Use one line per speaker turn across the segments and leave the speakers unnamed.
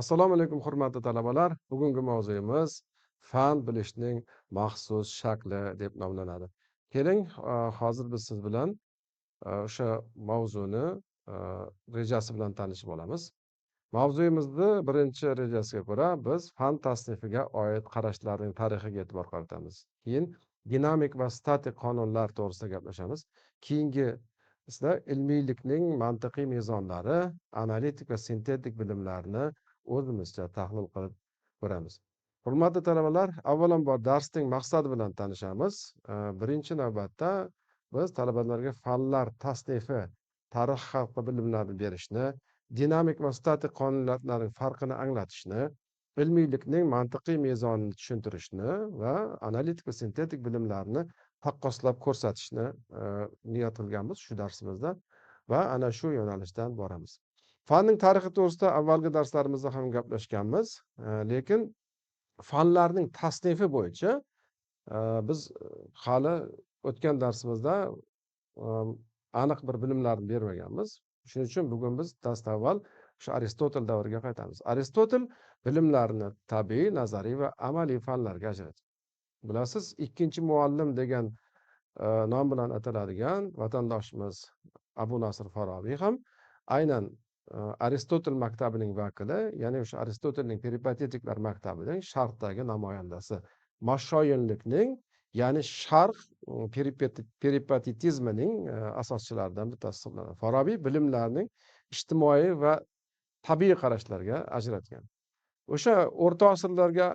Assalomu alaykum hurmatli talabalar. Bugungi mavzuyimiz fan bilishning maxsus shakli deb nomlanadi. Keling, hozir biz siz bilan o'sha mavzuni e, rejasi bilan tanishib olamiz. Mavzuyimizni birinchi rejasiga ko'ra biz fan tasnifiga oid qarashlarning tarixiga e'tibor qaratamiz. Keyin dinamik va statik qonunlar to'g'risida gaplashamiz. Keyingisida ilmiylikning mantiqiy mezonlari, analitik va sintetik bilimlarni o'zimizcha tahlil qilib ko'ramiz. Hurmatli talabalar, avvalambor darsning maqsadi bilan tanishamiz. Birinchi navbatda biz talabalarga fanlar tasnifi, tarix xalqi bilimlarini berishni, dinamik va statik qonuniyatlarning farqini anglatishni, ilmiylikning mantiqiy mezonini tushuntirishni va analitik va sintetik bilimlarni taqqoslab ko'rsatishni niyat qilganmiz shu darsimizda va ana shu yo'nalishdan boramiz. Fanning tarixi to'g'risida avvalgi darslarimizda ham gaplashganmiz, lekin fanlarning tasnifi bo'yicha biz hali o'tgan darsimizda aniq bir bilimlarni bermaganmiz. Shuning uchun bugun biz darsdan avval o'sha Aristotel davriga qaytamiz. Aristotel bilimlarni tabiiy, nazariy va amaliy fanlarga ajratgan. Bilasiz, ikkinchi muallim degan nom bilan ataladigan vatandoshimiz Abu Nasr Farabiy ham aynan Aristotel maktabining vakili, ya'ni o'sha Aristotelning peripatetiklar maktabining sharqdagi namoyandasi. Mashoyinlikning, ya'ni sharq peripatetizmining asoschilaridan bittasi hisoblanadi. Farabiy bilimlarning ijtimoiy va tabiiy qarashlarga ajratgan. O'sha o'rta asrlarga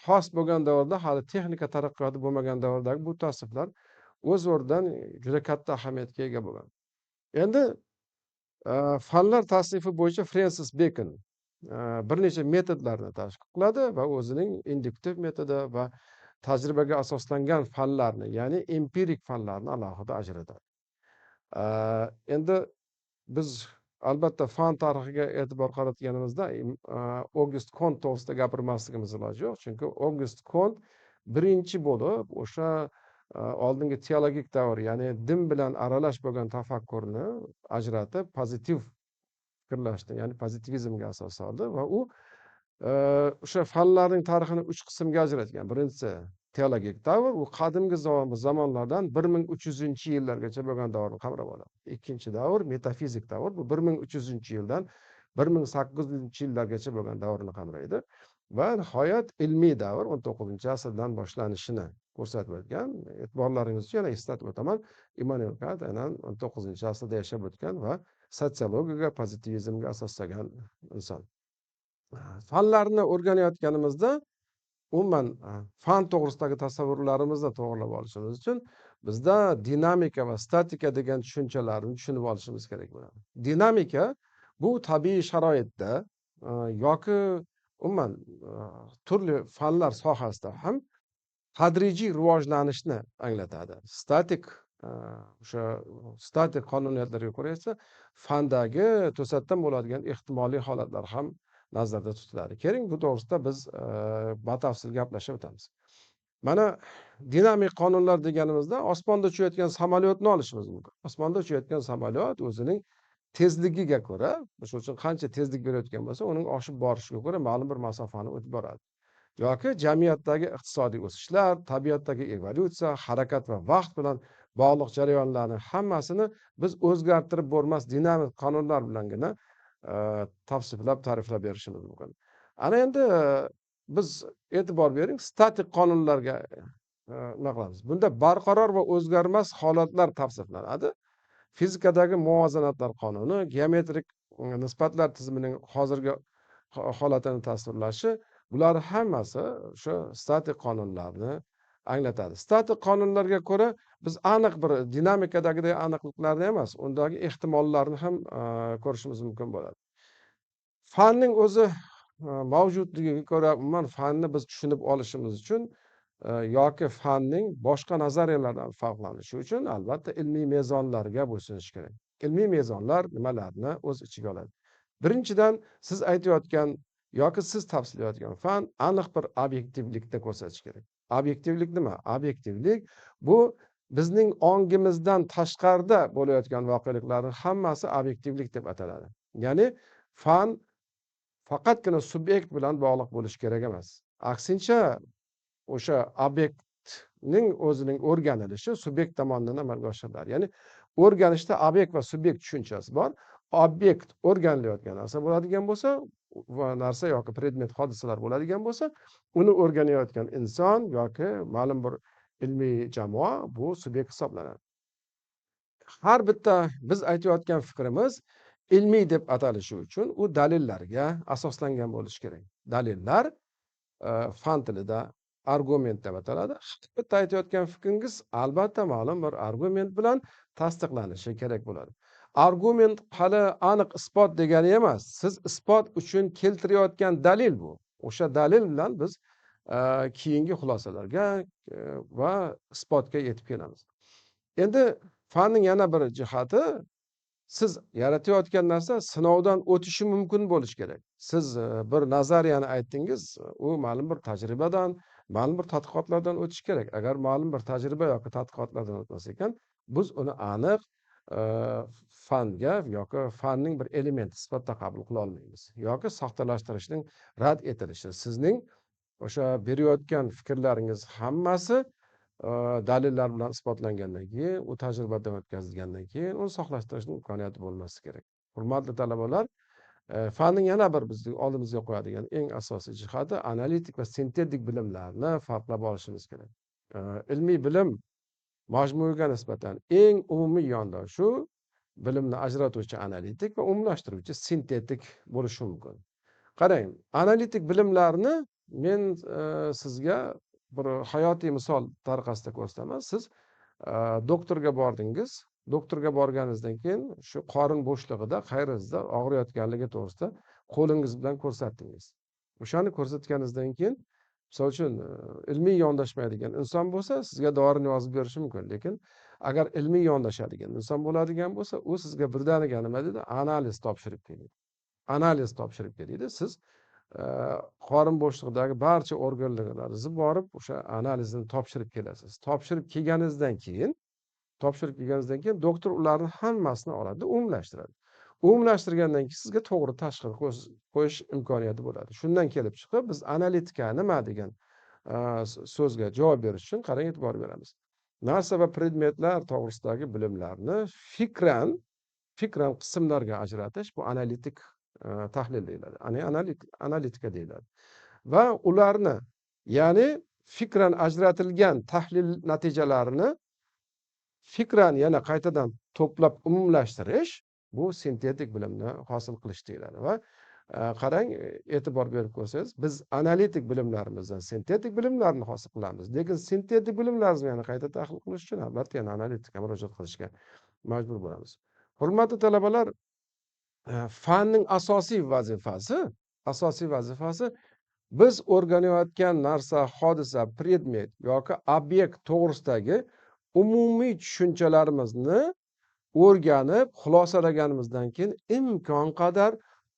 xos bo'lgan davrda, hali texnika taraqqiyoti bo'lmagan davrdagi bu tavsiflar o'z o'rnidan juda katta ahamiyatga ega bo'lgan. Endi fanlar tasnifi bo'yicha Fransis Bacon bir necha metodlarni tashkil qiladi va o'zining induktiv metodi va tajribaga asoslangan fanlarni, ya'ni empirik fanlarni alohida ajratadi. Endi biz albatta fan tarixiga e'tibor qaratganimizda August Kont to'g'risida gapirmasligimiz iloji yo'q, chunki August Kont birinchi bo'lib o'sha oldingi teologik davr, ya'ni din bilan aralash bo'lgan tafakkurni ajratib pozitiv fikrlashni, ya'ni pozitivizmga asos soldi va u o'sha fanlarning tarixini 3 qismga ajratgan. Birinchisi teologik davr, u qadimgi zamonlardan 1300-yillargacha bo'lgan davrni qamrab oladi. Ikkinchi davr metafizik davr, bu 1300-yildan 1800-yillargacha bo'lgan davrni qamraydi va nihoyat ilmiy davr 19-asrdan boshlanishini ko'rsatib o'tgan. E'tiborlaringiz uchun yana eslatib o'taman, Immanuel Kant aynan 19-asrda yashab o'tgan va sotsiologiyaga, pozitivizmga asoslagan inson. Fanlarni o'rganayotganimizda umuman fan to'g'risidagi tasavvurlarimizni to'g'irlab olishimiz uchun bizda dinamika va statika degan tushunchalarni tushunib olishimiz kerak bo'ladi. Dinamika bu tabiiy sharoitda yoki umuman turli fanlar sohasida ham tadrijiy rivojlanishni anglatadi. O'sha statik qonuniyatlarga ko'ra esa fandagi to'satdan bo'ladigan ehtimoliy holatlar ham nazarda tutiladi. Keling, bu to'g'risida biz batafsil gaplashib o'tamiz. Mana dinamik qonunlar deganimizda osmonda uchayotgan samolyotni olishimiz mumkin. Osmonda uchayotgan samolyot o'zining tezligiga ko'ra, o'sha uchun qancha tezlik berayotgan bo'lsa, uning oshib borishiga ko'ra ma'lum bir masofani o'tib boradi. Yoki jamiyatdagi iqtisodiy o'sishlar, tabiatdagi evolyutsiya, harakat va vaqt bilan bog'liq jarayonlarning hammasini biz o'zgartirib bo'lmas dinamik qonunlar bilangina tavsiflab, ta'riflab berishimiz mumkin. Ana endi biz e'tibor bering, statik qonunlarga nima qilamiz? Bunda barqaror va o'zgarmas holatlar tavsiflanadi. Fizikadagi muvozanatlar qonuni, geometrik nisbatlar tizimining hozirgi holatini tasvirlashi, bular hammasi o'sha statik qonunlarni anglatadi. Statik qonunlarga ko'ra biz aniq bir dinamikadagidek aniqliklarni emas, undagi ehtimollarni ham ko'rishimiz mumkin bo'ladi. Fanning o'zi mavjudligiga ko'ra umuman fanni biz tushunib olishimiz uchun yoki fanning boshqa nazariyalardan farqlanishi uchun albatta ilmiy mezonlarga bo'ysunish kerak. Ilmiy mezonlar nimalarni o'z ichiga oladi? Birinchidan, siz aytayotgan yoki siz tavsiflayotgan fan aniq bir obyektivlikda ko'rsatish kerak. Obyektivlik nima? Obyektivlik bu bizning ongimizdan tashqarida bo'layotgan voqeliklarning hammasi obyektivlik deb ataladi. Ya'ni faqatgina subyekt bilan bog'liq bo'lishi kerak emas. Aksincha, o'sha obyektning o'zining o'rganilishi subyekt tomonidan amalga oshiriladi. Ya'ni o'rganishda obyekt va subyekt tushunchasi bor. Obyekt o'rganilayotgan narsa bo'ladigan bo'lsa va narsa yoki predmet, hodisalar bo'ladigan bo'lsa, uni o'rganayotgan inson yoki ma'lum bir ilmiy jamoa bu subyekt hisoblanadi. Har bitta biz aytayotgan fikrimiz ilmiy deb atalishi uchun u dalillarga asoslangan bo'lishi kerak. Dalillar fan tilida argument deb ataladi. Har bitta aytayotgan fikringiz albatta ma'lum bir argument bilan tasdiqlanishi kerak bo'ladi. Argument hali aniq isbot degani emas. Siz isbot uchun keltirayotgan dalil bu. O'sha dalil bilan biz keyingi xulosalarga va isbotga yetib kelamiz. Endi fanning yana bir jihati, siz yaratayotgan narsa sinovdan o'tishi mumkin bo'lishi kerak. Siz bir nazariyani aytdingiz, u ma'lum bir tajribadan, ma'lum bir tadqiqotlardan o'tishi kerak. Agar ma'lum bir tajriba yoki tadqiqotlardan o'tmas ekan, biz uni aniq fanga yoki fanning bir elementi sifatida qabul qila olmaymiz. Yoki soxtalashtirishning rad etilishi. Sizning o'sha berayotgan fikrlaringiz hammasi dalillar bilan isbotlangandan keyin, u tajribadan o'tkazilgandan keyin uni saqlashtirishning imkoniyati bo'lmasi kerak. Hurmatli talabalar, fanning yana bir bizning oldimizga qo'yadigan eng asosiy jihati analitik va sintetik bilimlarni farqlab olishimiz kerak. Ilmiy bilim majmuiga nisbatan eng umumiy yondashu bilimni ajratuvchi analitik va umumlashtiruvchi sintetik bo'lishi mumkin. Qarang, analitik bilimlarni men sizga bir hayotiy misol tariqasida ko'rsataman. Siz doktorga bordingiz. Doktorga borganingizdan keyin shu qorin bo'shlig'ida qayeringizda og'riyotganligi to'g'risida qo'lingiz bilan ko'rsatdingiz. O'shani ko'rsatganingizdan keyin, misol uchun, ilmiy yondashmaydigan inson bo'lsa, sizga dorini yozib berishi mumkin. Lekin agar ilmiy yondashadigan inson bo'ladigan bo'lsa, u sizga birdaniga nima dedi? Analiz topshirib keladi. Analiz topshirib keladi. Siz qorin bo'shlig'idagi barcha organlaringizni borib o'sha analizni topshirib kelasiz. Topshirib kelganingizdan keyin doktor ularni hammasini oladi, umumlashtiradi. Umumlashtirgandan keyin sizga to'g'ri tashxis qo'yish imkoniyati bo'ladi. Shundan kelib chiqib biz analitika nima degan so'zga javob berish uchun qarang, e'tibor beramiz. Narsa va predmetlar to'g'risidagi bilimlarni fikran qismlarga ajratish bu analitik tahlil deyiladi. Analitika deyiladi. Va ularni, ya'ni fikran ajratilgan tahlil natijalarini fikran yana qaytadan to'plab umumlashtirish bu sintetik bilimni hosil qilish deyiladi. Va qarang, e'tibor berib ko'rsangiz, biz analitik bilimlarimizdan sintetik bilimlarni hosil qilamiz. Lekin sintetik bilimlarni yana qayta tahlil qilish uchun albatta yana analitikaga murojaat qilishga majbur bo'lamiz. Hurmatli talabalar, fanning asosiy vazifasi biz o'rganayotgan narsa, hodisa, predmet yoki obyekt to'g'risidagi umumiy tushunchalarimizni o'rganib, xulosalaganimizdan keyin imkon qadar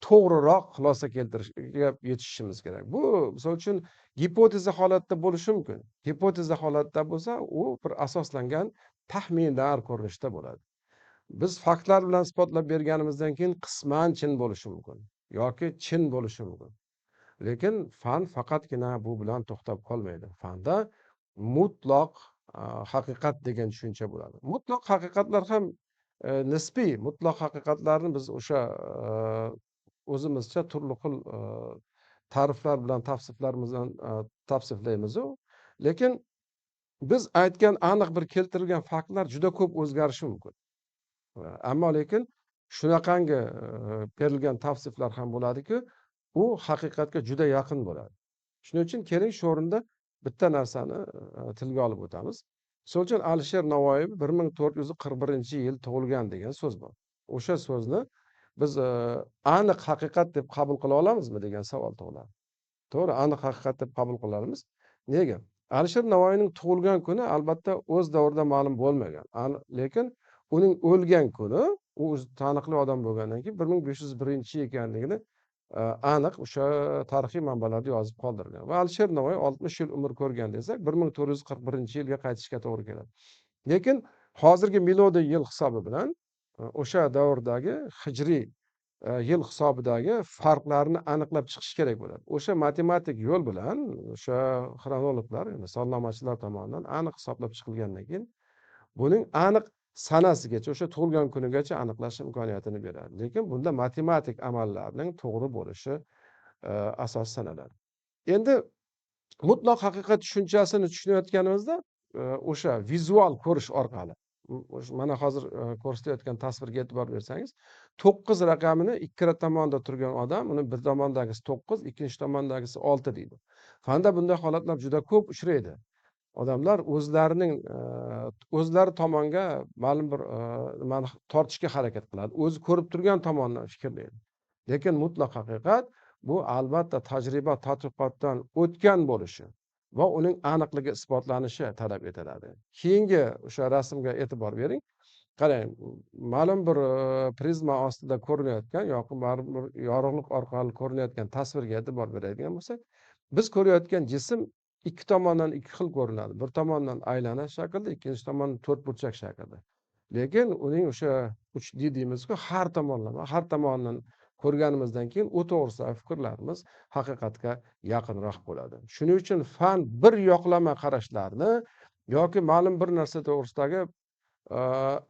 to'g'riroq xulosa keltirishga yetishimiz kerak. Bu, misol uchun, gipoteza holatda bo'lishi mumkin. Gipoteza holatda bo'lsa, u bir asoslangan taxminlar ko'rinishida bo'ladi. Biz faktlar bilan isbotlab berganimizdan keyin qisman chin bo'lishi mumkin yoki chin bo'lishi mumkin. Lekin fan faqatgina bu bilan to'xtab qolmaydi. Fanda mutlaq haqiqat degan tushuncha bo'ladi. Mutlaq haqiqatlar ham nisbiy. Mutlaq haqiqatlarni biz o'sha o'zimizcha turli xil ta'riflar bilan, tavsiflarimiz bilan tavsiflaymiz. Lekin biz aytgan aniq bir keltirilgan faktlar juda ko'p o'zgarishi mumkin. Ammo lekin shunaqangi berilgan tavsiflar ham bo'ladiki, u haqiqatga juda yaqin bo'ladi. Shuning uchun keling shu o'rinda bitta narsani tilga olib o'tamiz. Misol uchun, Alisher Navoiy 1441-yil tug'ilgan degan so'z bor. O'sha so'zni biz aniq haqiqat deb qabul qila olamizmi degan savol tug'iladi. To'g'ri, aniq haqiqat deb qabul qilamiz. Nega? Alisher Navoiyning tug'ilgan kuni albatta o'z davrida ma'lum bo'lmagan. Lekin uning o'lgan kuni, u o'zi taniqli odam bo'lgandan keyin 1501-yil ekanligini aniq o'sha tarixiy manbalarda yozib qoldirgan. Va Alisher Navoiy 60 yil umr ko'rgan desak, 1441-yilga qaytishga to'g'ri keladi. Lekin hozirgi milodiy yil hisobi bilan o'sha davrdagi hijriy yil hisobidagi farqlarni aniqlab chiqish kerak bo'ladi. O'sha matematik yo'l bilan o'sha xronologlar, ya'ni sonlamachilar tomonidan aniq hisoblab chiqilgandan keyin buning aniq sanasigacha, o'sha tug'ilgan kunigacha aniqlash imkoniyatini beradi. Lekin bunda matematik amallarning to'g'ri bo'lishi asos sanaladi. Endi mutlaq haqiqat tushunchasini tushunayotganimizda o'sha vizual ko'rish orqali mana hozir ko'rsatayotgan tasvirga e'tibor bersangiz, 9 raqamini ikkala tomonda turgan odam uni bir tomondagisi 9, ikkinchi tomondagisi 6 deydi. Fanda bunday holatlar juda ko'p uchraydi. Odamlar o'zlari tomonga ma'lum bir nimani tortishga harakat qiladi. O'zi ko'rib turgan tomondan fikrlaydi. Lekin mutlaq haqiqat bu albatta tajriba, tadqiqotdan o'tgan bo'lishi va uning aniqligi isbotlanishi talab etiladi. Keyingi o'sha rasmga e'tibor bering. Qarang, ma'lum bir prizma ostida ko'rinayotgan yoki ma'lum bir yorug'lik orqali ko'rinayotgan tasvirga e'tibor beradigan bo'lsak, biz ko'rayotgan jism ikki tomondan ikki xil ko'rinadi. Bir tomondan aylana shaklda, ikkinchi tomondan to'rtburchak shaklda. Lekin uning o'sha 3D deymiz-ku, har tomonidan ko'rganimizdan keyin u to'g'risidagi fikrlarimiz haqiqatga yaqinroq bo'ladi. Shuning uchun fan bir yoqlama qarashlarni yoki ma'lum bir narsa to'g'risidagi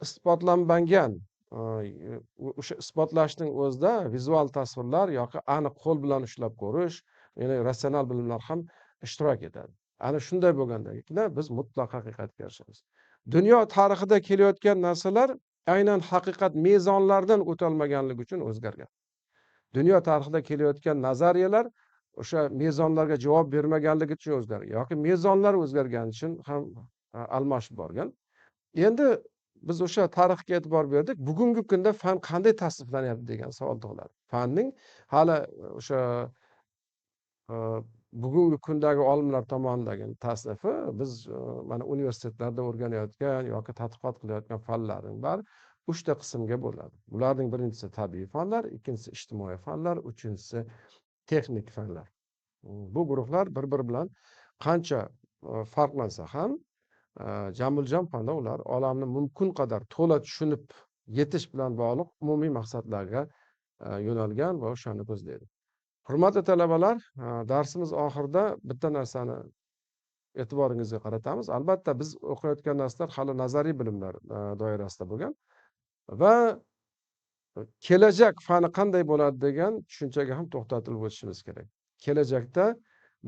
isbotlanmagan o'sha isbotlashning o'zida vizual tasvirlar yoki aniq qo'l bilan ushlab ko'rish, ya'ni ratsional bilimlar ham ishtirok etadi. Ana shunday bo'lgandagina biz mutlaq haqiqatga erishamiz. Dunyo tarixida kelayotgan narsalar aynan haqiqat mezonlaridan o'tolmaganligi uchun o'zgargan. Dunyo tarixida kelayotgan nazariyalar o'sha mezonlarga javob bermaganligi uchun o'zgargan yoki mezonlar o'zgargani uchun ham almashib borgan. Endi biz o'sha tarixga e'tibor berdik. Bugungi kunda fan qanday tasniflanyapti degan savol tug'iladi. Fanning hali o'sha bugungi kundagi olimlar tomonidan tasnifi biz mana universitetlarda o'rganayotgan yoki tadqiqot qilayotgan fanlarning bari 3 ta qismga bo'ladi. Bularning birinchisi tabiiy fanlar, ikkinchisi ijtimoiy fanlar, uchinchisi texnik fanlar. Bu guruhlar bir-biri bilan qancha farqlansa ham jamul-jam holda ular olamni mumkin qadar to'la tushunib yetish bilan bog'liq umumiy maqsadlarga yo'nalgan va o'shani ko'zlaydi. Hurmatli talabalar, darsimiz oxirida bitta narsani e'tiboringizga qaratamiz. Albatta biz o'qiyotgan darslar hali nazariy bilimlar doirasida bo'lgan va kelajak fani qanday bo'ladi degan tushunchaga ham to'xtatilib o'tishimiz kerak. Kelajakda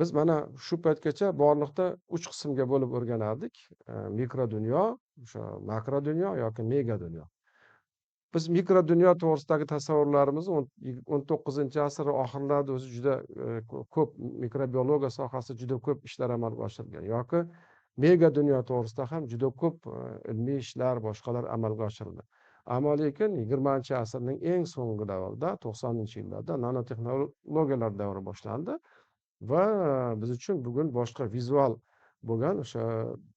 biz mana shu paytgacha borliqda 3 qismga bo'lib o'rganardik. Mikro dunyo, o'sha makro dunyo yoki mega dunyo. Biz mikro dunyo to'g'risidagi tasavvurlarimizni 19-asr oxirlarida o'zi juda ko'p mikrobiologiya sohasida juda ko'p ishlar amalga oshirilgan yoki mega dunyo to'g'risida ham juda ko'p ilmiy ishlar, boshqalar amalga oshirildi. Ammo lekin 20-asrning eng so'nggi davrida, 90-yillarda nanotexnologiyalar davri boshlandi va biz uchun bugun boshqa vizual bo'lgan o'sha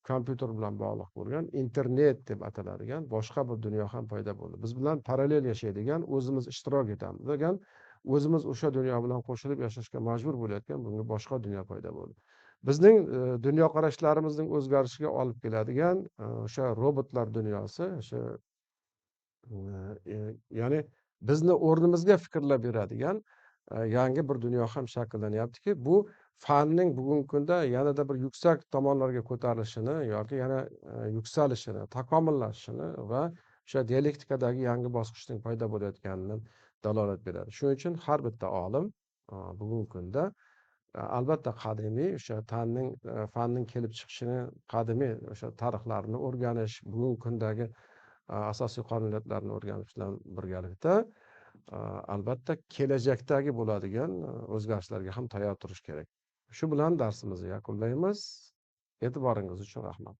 kompyuter bilan bog'liq bo'lgan internet deb ataladigan boshqa bir dunyo ham paydo bo'ldi. Biz bilan parallel yashaydigan, o'zimiz ishtirok etamiz degan, o'zimiz o'sha dunyo bilan qo'shilib yashashga majbur bo'layotgan bunga boshqa dunyo paydo bo'ldi. Bizning dunyoqarashlarimizning o'zgarishiga olib keladigan o'sha robotlar dunyosi, o'sha ya'ni bizni o'rnimizga fikrlab beradigan yangi bir dunyo ham shakllanyaptiki, bu fanning bugungi kunda yanada bir yuksak tomonlarga ko'tarilishini yoki yana yuksalishini, takomillashishini va o'sha dialektikadagi yangi bosqichning paydo bo'layotganini dalolat beradi. Shuning uchun har bitta olim bugungi kunda albatta qadimiy o'sha fanning kelib chiqishini, qadimiy o'sha tarixlarini o'rganish, bugungi kundagi asosiy qonuniyatlarni o'rganish bilan birgalikda albatta kelajakdagi bo'ladigan o'zgarishlarga ham tayyor turish kerak. Shu bilan darsimizni yakunlaymiz. E'tiboringiz uchun rahmat.